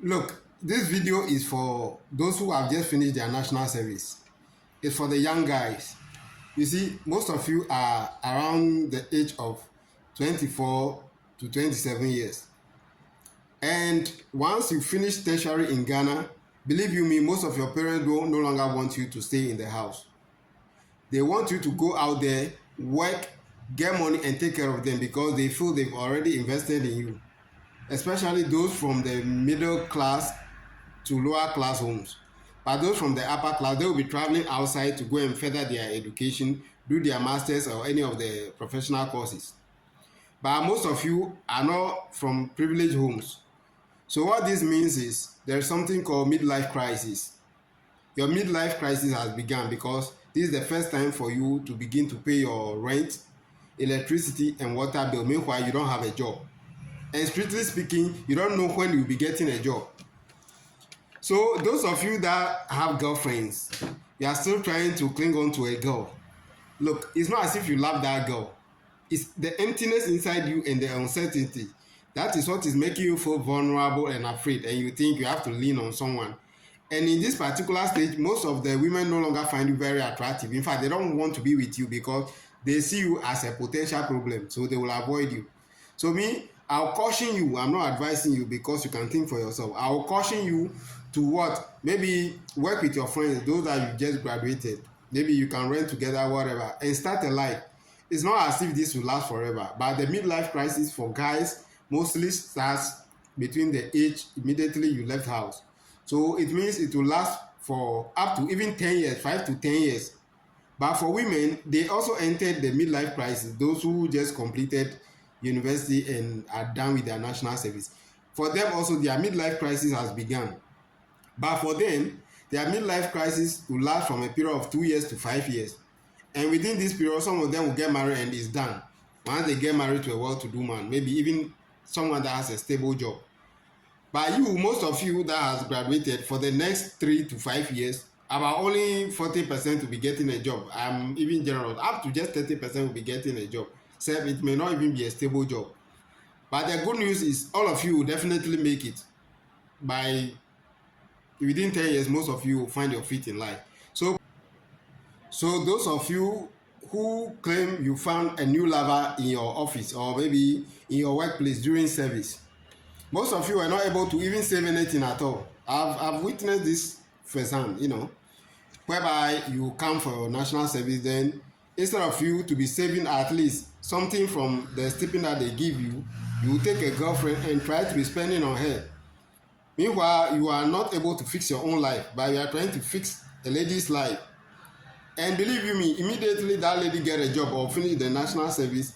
Look, this video is for those who have just finished their national service. It's for the young guys. You see, most of you are around the age of 24 to 27 years. And once you finish tertiary in Ghana, believe you me, most of your parents will no longer want you to stay in the house. They want you to go out there, work, get money and take care of them because they feel they've already invested in you. Especially those from the middle class to lower class homes. But those from the upper class, they will be traveling outside to go and further their education, do their masters or any of the professional courses. But most of you are not from privileged homes. So what this means is there's something called midlife crisis. Your midlife crisis has begun because this is the first time for you to begin to pay your rent, electricity and water bill. Meanwhile, you don't have a job. And strictly speaking, you don't know when you'll be getting a job. So those of you that have girlfriends, you are still trying to cling on to a girl. Look, it's not as if you love that girl. It's the emptiness inside you and the uncertainty. That is what is making you feel vulnerable and afraid, and you think you have to lean on someone. And in this particular stage, most of the women no longer find you very attractive. In fact, they don't want to be with you because they see you as a potential problem, so they will avoid you. So I'll caution you. I'm not advising you because you can think for yourself. I'll caution you to what? Maybe work with your friends, those that you just graduated. Maybe you can rent together, whatever, and start a life. It's not as if this will last forever, but the midlife crisis for guys mostly starts between the age immediately you left house. So it means it will last for up to even 10 years, 5 to 10 years. But for women, they also entered the midlife crisis, those who just completed university and are done with their national service. For them also, their midlife crisis has begun. But for them, their midlife crisis will last from a period of 2 years to 5 years. And within this period, some of them will get married and it's done. Once they get married to a well-to-do man, maybe even someone that has a stable job. But you, most of you that has graduated, for the next 3 to 5 years, about only 40% will be getting a job. I'm even generous. Up to just 30% will be getting a job. So it may not even be a stable job. But the good news is all of you will definitely make it. Within 10 years, most of you will find your feet in life. So those of you who claim you found a new lover in your office or maybe in your workplace during service, most of you are not able to even save anything at all. I've witnessed this firsthand, whereby you come for your national service, then instead of you to be saving at least something from the stipend that they give you, you will take a girlfriend and try to be spending on her. Meanwhile, you are not able to fix your own life, but you are trying to fix a lady's life. And believe you me, immediately that lady get a job or finish the national service,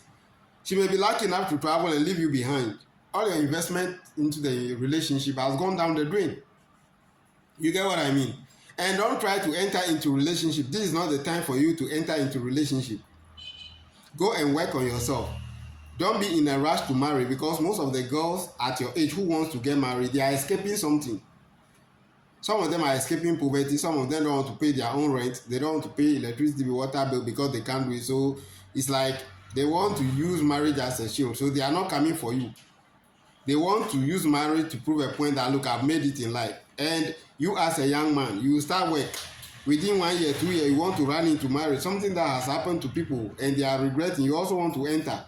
she may be lucky enough to travel and leave you behind. All your investment into the relationship has gone down the drain. You get what I mean? And don't try to enter into relationship. This is not the time for you to enter into relationship. Go and work on yourself. Don't be in a rush to marry because most of the girls at your age who wants to get married, they are escaping something. Some of them are escaping poverty. Some of them don't want to pay their own rent. They don't want to pay electricity, water bill because they can't do it. So it's like they want to use marriage as a shield. So they are not coming for you. They want to use marriage to prove a point that, look, I've made it in life. And you as a young man, you start work. Within 1 year, 2 years, you want to run into marriage. Something that has happened to people and they are regretting. You also want to enter.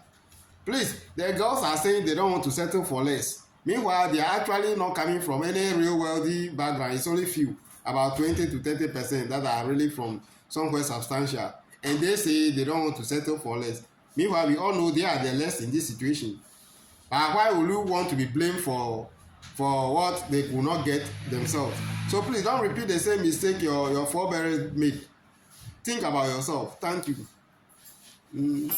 Please, the girls are saying they don't want to settle for less. Meanwhile, they are actually not coming from any real wealthy background. It's only few, about 20 to 30% that are really from somewhere substantial. And they say they don't want to settle for less. Meanwhile, we all know they are the less in this situation. But why would you want to be blamed for what they could not get themselves? So please don't repeat the same mistake your forebears made. Think about yourself. Thank you.